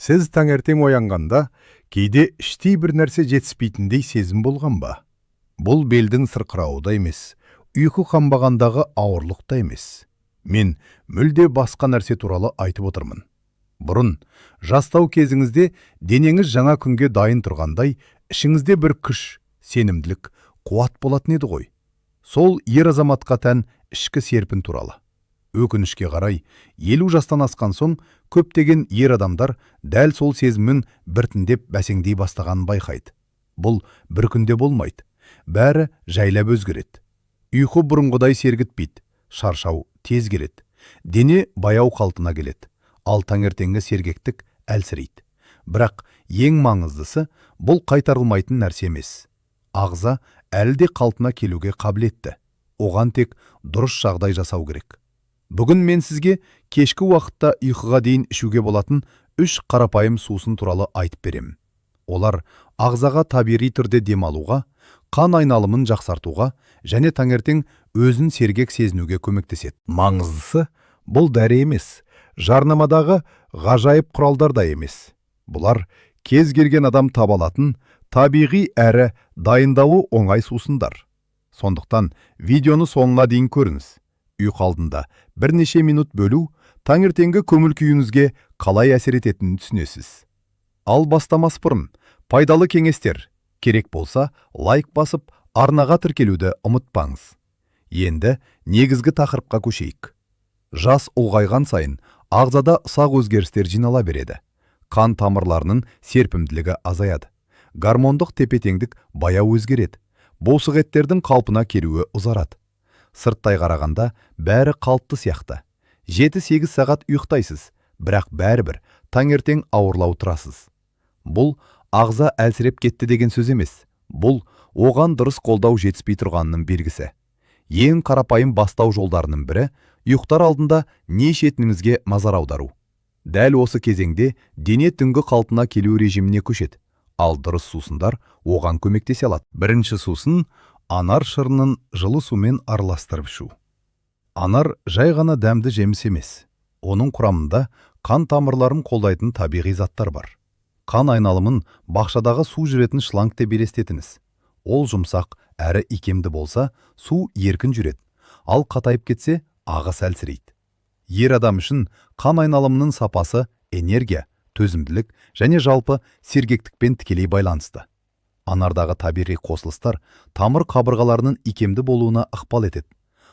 Сіз таңертең оянғанда, кейде іштей бір нәрсе жетіспейтіндей сезім болған ба? Бұл белдің сырқырауы да емес, ұйқы қанбағандағы ауырлық та емес. Мен мүлде басқа нәрсе туралы айтып отырмын. Бұрын, жастау кезіңізде денеңіз жаңа күнге дайын тұрғандай, ішіңізде бір күш, сенімділік, қуат болатын еді ғой. Сол ер азаматқа тән ішкі серпін туралы. Өкінішке қарай, 50 жастан асқан соң, көптеген ер адамдар дәл сол сезімін біртіндеп бәсеңдей бастағанын байқайды. Бұл бір күнде болмайды. Бәрі жайлап өзгереді. Ұйқы бұрынғыдай сергітпейді, шаршау тез келеді. Дене баяу қалпына келеді. Ал таңертеңгі сергектік әлсірейді. Бірақ ең маңыздысы, бұл қайтарылмайтын нәрсе емес. Ағза әлі де қалпына келуге қабілетті. Оған тек дұрыс жағдай жасау керек. Бүгін мен сізге кешкі уақытта ұйқыға дейін ішуге болатын 3 қарапайым сусын туралы айтып беремін. Олар ағзаға табиғи түрде демалуға, қан айналымын жақсартуға және таңертең өзін сергек сезінуге көмектеседі. Маңыздысы, бұл дәрі емес, жарнамадағы ғажайып құралдар да емес. Бұлар кез келген адам таба алатын табиғи әрі дайындауы оңай сусындар. Сондықтан видеоны соңына дейін көріңіз. Ұйқы алдында бірнеше минут бөлу таңертеңгі көңіл күйіңізге қалай әсер ететінін түсінесіз. Ал бастамас бұрын пайдалы кеңестер, керек болса лайк басып, арнаға тіркелуді ұмытпаңыз. Енді негізгі тақырыпқа көшейік. Жас ұлғайған сайын ағзада ұсақ өзгерістер жинала береді. Қан тамырларының серпімділігі азаяды. Гормондық тепе-теңдік баяу өзгереді. Бұлшық еттердің қалпына келуі ұзарады. Сырттай қарағанда бәрі қалыпты сияқты. 7-8 сағат ұйықтайсыз, бірақ бәрібір таңертең ауырлау тұрасыз. Бұл ағза әлсіреп кетті деген сөз емес. Бұл оған дұрыс қолдау жетіспей тұрғанының белгісі. Ең қарапайым бастау жолдарының бірі ұйықтар алдында не ішетініңізге назар аудару. Дәл осы кезеңде дене түнгі қалпына келу режиміне көшеді. Ал дұрыс сусындар оған көмектесе алады. Бірінші сусын анар шырынын жылы сумен араластырып ішу. Анар жай ғана дәмді жеміс емес. Оның құрамында қан тамырларын қолдайтын табиғи заттар бар. Қан айналымын бақшадағы су жүретін шланг деп елестетіңіз. Ол жұмсақ әрі икемді болса, су еркін жүреді. Ал қатайып кетсе, ағыс әлсірейді. Ер адам үшін қан айналымының сапасы энергия, төзімділік және жалпы сергектікпен тікелей байланысты. Анардағы табиғи қосылыстар тамыр қабырғаларының икемді болуына ықпал етеді.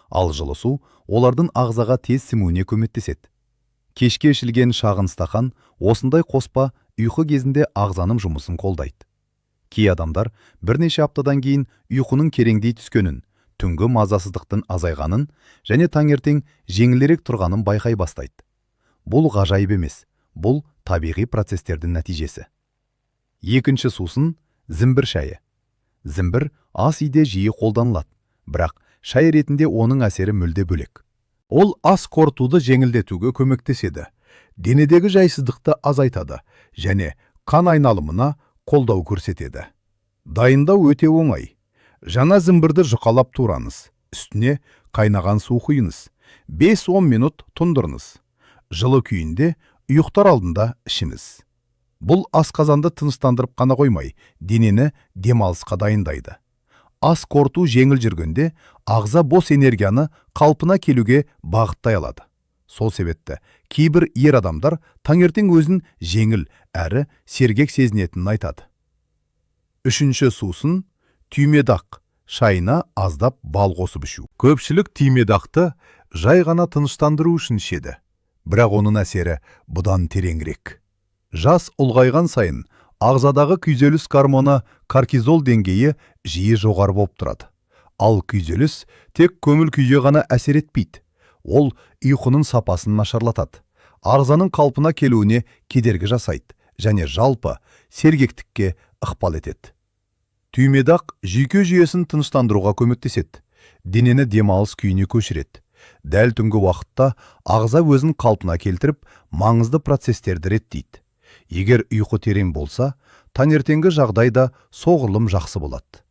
Ал жылы су олардың ағзаға тез сіңуіне көмектеседі. Кешке ішілген шағын стақан осындай қоспа ұйқы кезінде ағзаның жұмысын қолдайды. Кей адамдар бірнеше аптадан кейін ұйқының кереңдей түскенін, түнгі мазасыздықтың азайғанын және таңертең жеңілірек тұрғанын байқай бастайды. Бұл ғажайып емес, бұл табиғи процестердің нәтижесі. Екінші сусын зімбір шайы. Зімбір ас үйде жиі қолданылады, бірақ шай ретінде оның әсері мүлде бөлек. Ол ас қорытуды жеңілдетуге көмектеседі, денедегі жайсыздықты азайтады және қан айналымына қолдау көрсетеді. Дайындау өте оңай. Жаңа зімбірді жұқалап тураңыз, үстіне қайнаған су құйыңыз, 5-10 минут тұндырыңыз. Жылы күйінде ұйықтар алдында ішіңіз. Бұл асқазанды тыныштандырып қана қоймай, денені демалысқа дайындайды. Ас қорыту жеңіл жүргенде, ағза бос энергияны қалпына келуге бағыттай алады. Сол себепті кейбір ер адамдар таңертең өзін жеңіл әрі сергек сезінетінін айтады. Үшінші сусын түймедақ, шайына аздап бал қосып ішу. Көпшілік түймедақты жай ғана тыныштандыру үшін ішеді, бірақ оның әсері бұдан тереңірек. Жас ұлғайған сайын ағзадағы күйзеліс гормоны кортизол деңгейі жиі жоғары болып тұрады. Ал күйзеліс тек көңіл күйге ғана әсер етпейді. Ол ұйқының сапасын нашарлатады, ағзаның қалпына келуіне кедергі жасайды және жалпы сергектікке ықпал етеді. Түймедақ жүйке жүйесін тыныштандыруға көмектеседі, денені демалыс күйіне көшіреді. Дәл түнгі уақытта ағза өзін қалпына келтіріп, маңызды процестерді реттейді. Егер ұйқы терең болса, таңертеңгі жағдайда соғұрлым жақсы болады.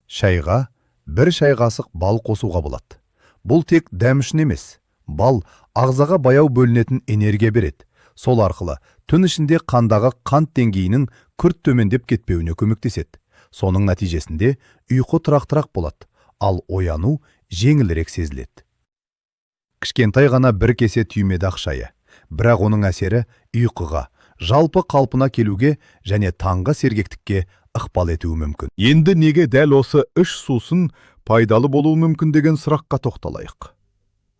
Шайға 1 шай қасық бал қосуға болады. Бұл тек дәм үшін емес. Бал ағзаға баяу бөлінетін энергия береді. Сол арқылы түн ішінде қандағы қант деңгейінің күрт төмендеп кетпеуіне көмектеседі. Соның нәтижесінде ұйқы тұрақтырақ болады, ал ояну жеңілірек сезіледі. Кішкентай ғана бір кесе түймедақ шайы, бірақ оның әсері ұйқыға, жалпы қалпына келуге және таңғы сергектікке ықпал етуі мүмкін. Енді неге дәл осы үш сусын пайдалы болуы мүмкін деген сұраққа тоқталайық.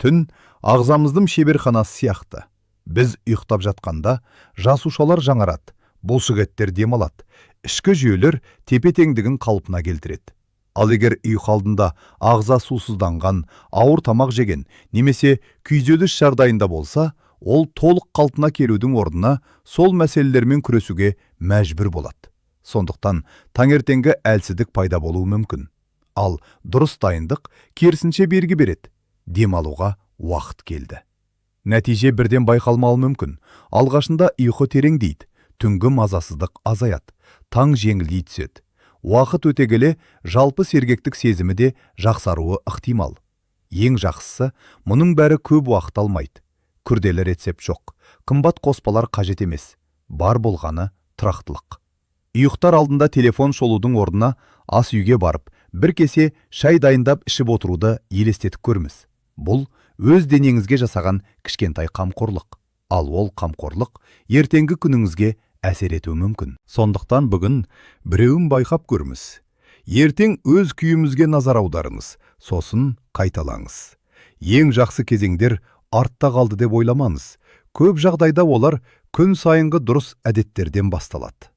Түн ағзамыздың шеберханасы сияқты. Біз ұйықтап жатқанда жасушалар жаңарады, бұлшықеттер демалады, ішкі жүйелер тепе-теңдігін қалпына келтіреді. Ал егер ұйқы алдында ағза сусызданған, ауыр тамақ жеген немесе күйзеліс жағдайында болса, ол толық қалпына келудің орнына сол мәселелермен күресуге мәжбүр болады. Сондықтан таңертеңгі әлсіздік пайда болуы мүмкін. Ал дұрыс дайындық керісінше белгі береді. Демалуға уақыт келді. Нәтиже бірден байқалмауы мүмкін. Алғашында ұйқы тереңдейді, түнгі мазасыздық азаяды, таң жеңілдей түседі. Уақыт өте келе жалпы сергектік сезімі де жақсаруы ықтимал. Ең жақсысы, мұның бәрі көп уақыт алмайды. Күрделі рецепт жоқ, қымбат қоспалар қажет емес. Бар болғаны тұрақтылық. Ұйықтар алдында телефон шолудың орнына ас үйге барып, бір кесе шай дайындап ішіп отыруды елестетіп көріңіз. Бұл өз денеңізге жасаған кішкентай қамқорлық. Ал ол қамқорлық ертеңгі күніңізге әсер етуі мүмкін. Сондықтан бүгін біреуін байқап көріңіз. Ертең өз күйімізге назар аударыңыз, сосын қайталаңыз. Ең жақсы кезеңдер артта қалды деп ойламаңыз. Көп жағдайда олар күн сайынғы дұрыс әдеттерден басталады.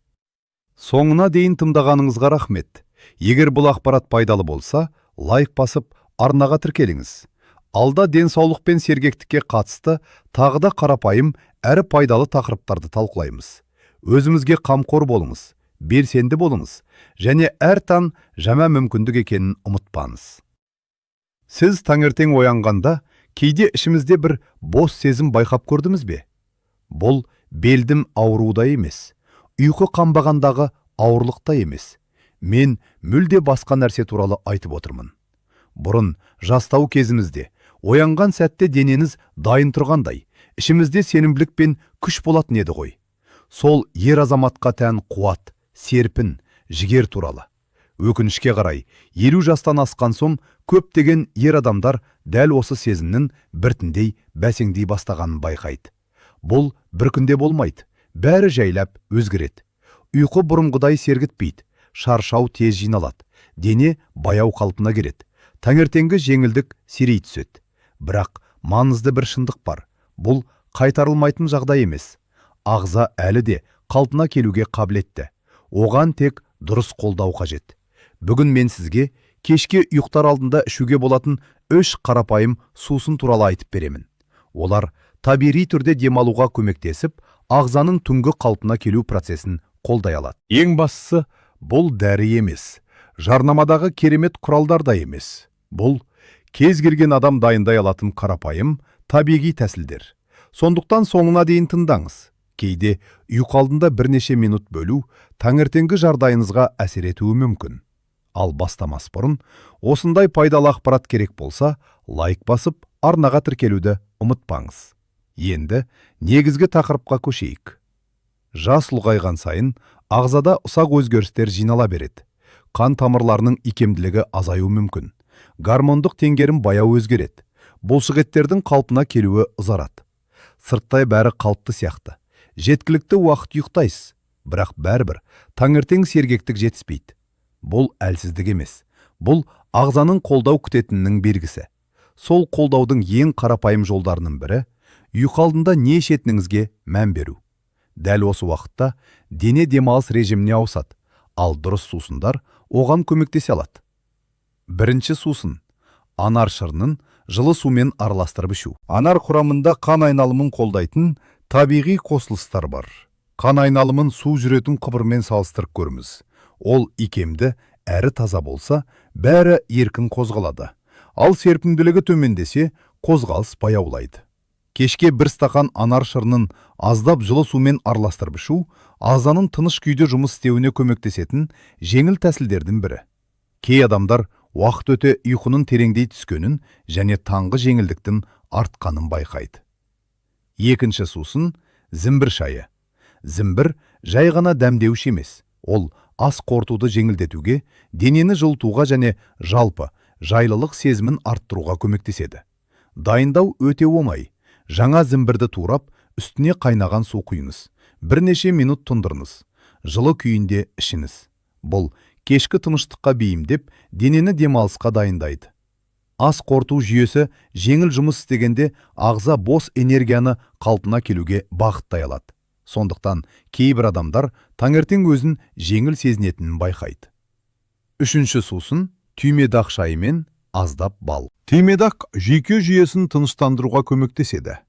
Соңына дейін тыңдағаныңызға рахмет. Егер бұл ақпарат пайдалы болса, лайк басып, арнаға тіркеліңіз. Алда денсаулық пен сергектікке қатысты тағы да қарапайым әрі пайдалы тақырыптарды талқылаймыз. Өзімізге қамқор болыңыз, белсенді болыңыз және әр таң жаңа мүмкіндік екенін ұмытпаңыз. Сіз таңертең оянғанда кейде ішімізде бір бос сезім байқап көрдіңіз бе? Бұл белдім ауруда емес, ұйқы қанбағандағы ауырлықта емес. Мен мүлде басқа нәрсе туралы айтып отырмын. Бұрын жастау кезімізде, оянған сәтте денеңіз дайын тұрғандай, ішімізде сенімділік пен күш болатын еді ғой. Сол ер азаматқа тән қуат, серпін, жігер туралы. Өкінішке қарай, 50 жастан асқан соң көптеген ер адамдар дәл осы сезімнің біртіндей бәсеңдей бастағанын байқайды. Бұл бір күнде болмайды, бәрі жайлап өзгереді. Ұйқы бұрынғыдай сергітпейді, шаршау тез жиналады, дене баяу қалпына келеді. Таңертеңгі жеңілдік сирей түседі. Бірақ маңызды бір шындық бар. Бұл қайтарылмайтын жағдай емес. Ағза әлі де қалпына келуге қабілетті. Оған тек дұрыс қолдау қажет. Бүгін мен сізге кешке ұйықтар алдында ішуге болатын 3 қарапайым сусын туралы айтып беремін. Олар табиғи түрде демалуға көмектесіп, ағзаның түнгі қалпына келу процесін қолдай алады. Ең бастысы, бұл дәрі емес. Жарнамадағы керемет құралдар да емес. Бұл кез келген адам дайындай алатын қарапайым, табиғи тәсілдер. Сондықтан соңына дейін тыңдаңыз. Кейде ұйқы алдында бірнеше минут бөлу таңертеңгі жағдайыңызға әсер етуі мүмкін. Ал бастамас бұрын, осындай пайдалы ақпарат керек болса, лайк басып, арнаға тіркелуді ұмытпаңыз. Енді негізгі тақырыпқа көшейік. Жас ұлғайған сайын ағзада ұсақ өзгерістер жинала береді. Қан тамырларының икемділігі азаю мүмкін. Гормондық теңгерім баяу өзгереді. Бұлшықеттердің қалпына келуі ұзарады. Сырттай бәрі қалыпты сияқты. Жеткілікті уақыт ұйықтайсыз, бірақ бәрібір таңертең сергектік жетіспейді. Бұл әлсіздік емес. Бұл ағзаның қолдау күтетінінің белгісі. Сол қолдаудың ең қарапайым жолдарының бірі ұйқы алдында не ішетініңізге мән беру. Дәл осы уақытта дене демалыс режиміне ауысады, ал дұрыс сусындар оған көмектесе алады. Бірінші сусын – анар шырынын жылы сумен араластырып ішу. Анар құрамында қан айналымын қолдайтын табиғи қосылыстар бар. Қан айналымын су жүретін құбырмен салыстырып көріңіз. Ол икемді, әрі таза болса, бәрі еркін қозғалады. Ал серпімділігі төмендесе, қозғалыс баяулайды. Кешке бір стақан анар шырынын аздап жылы сумен араластырып ішу, ағзаның тыныш күйде жұмыс істеуіне көмектесетін жеңіл тәсілдердің бірі. Кей адамдар уақыт өте ұйқының тереңдей түскенін және таңғы жеңілдіктің артқанын байқайды. Екінші сусын – зімбір шайы. Зімбір жай ғана дәмдеуші емес. Ол ас қорытуды жеңілдетуге, денені жылытуға және жалпы жайлылық сезімін арттыруға көмектеседі. Дайындау өте оңай. Жаңа зімбірді турап, үстіне қайнаған су құйыңыз. Бірнеше минут тұндырыңыз. Жылы күйінде ішіңіз. Бұл кешкі тыныштыққа бейімдеп, денені демалысқа дайындайды. Ас қорыту жүйесі жеңіл жұмыс істегенде ағза бос энергияны қалпына келуге бағыттай алады. Сондықтан кейбір адамдар таңертең өзін жеңіл сезінетінін байқайды. Үшінші сусын түймедақ шайы мен аздап бал. Түймедақ жүйке жүйесін тыныштандыруға көмектеседі.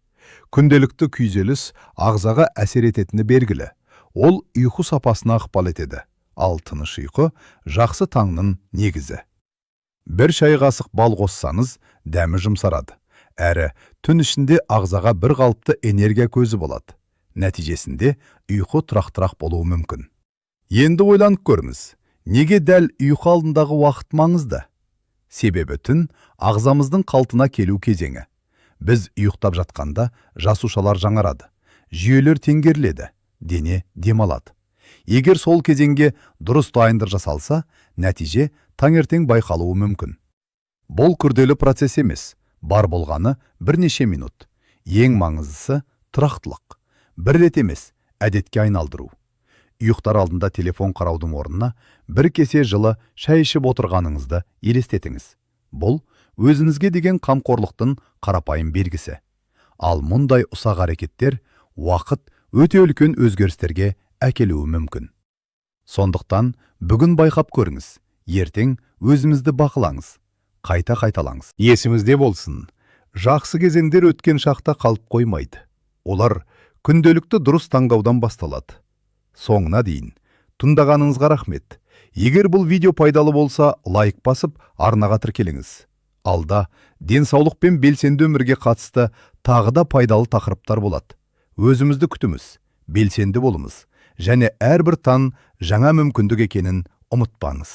Күнделікті күйзеліс ағзаға әсер ететіні белгілі. Ол ұйқы сапасына ықпал етеді. Ал тыныш ұйқы жақсы таңның негізі. Бір шай қасық бал қоссаңыз, дәмі жұмсарады. Әрі түн ішінде ағзаға бір қалыпты энергия көзі болады. Нәтижесінде ұйқы тұрақтырақ болуы мүмкін. Енді ойланып көріңіз, неге дәл ұйқы алдындағы уақыт маңызды? Себебі түн ағзамыздың қалпына келу кезеңі. Біз ұйықтап жатқанда жасушалар жаңарады, жүйелер теңгеріледі, дене демалады. Егер сол кезеңге дұрыс дайындық жасалса, нәтиже таңертең байқалуы мүмкін. Бұл күрделі процесс емес, бар болғаны бірнеше минут. Ең маңыздысы тұрақтылық. Бір рет емес, әдетке айналдыру. Ұйықтар алдында телефон қараудың орнына бір кесе жылы шай ішіп отырғаныңызды елестетіңіз. Бұл өзіңізге деген қамқорлықтың қарапайым белгісі. Ал мұндай ұсақ әрекеттер уақыт өте үлкен өзгерістерге әкелуі мүмкін. Сондықтан бүгін байқап көріңіз, ертең өзімізді бақылаңыз, қайта қайталаңыз. Есімізде болсын, жақсы кезеңдер өткен шақта қалып қоймайды. Олар күнделікті дұрыс таңдаудан басталады. Соңына дейін тыңдағаныңызға рахмет. Егер бұл видео пайдалы болса, лайк басып, арнаға тіркеліңіз. Алда денсаулық пен белсенді өмірге қатысты тағы да пайдалы тақырыптар болады. Өзімізді күтіміз, белсенді болыңыз және әрбір таң жаңа мүмкіндік екенін ұмытпаңыз.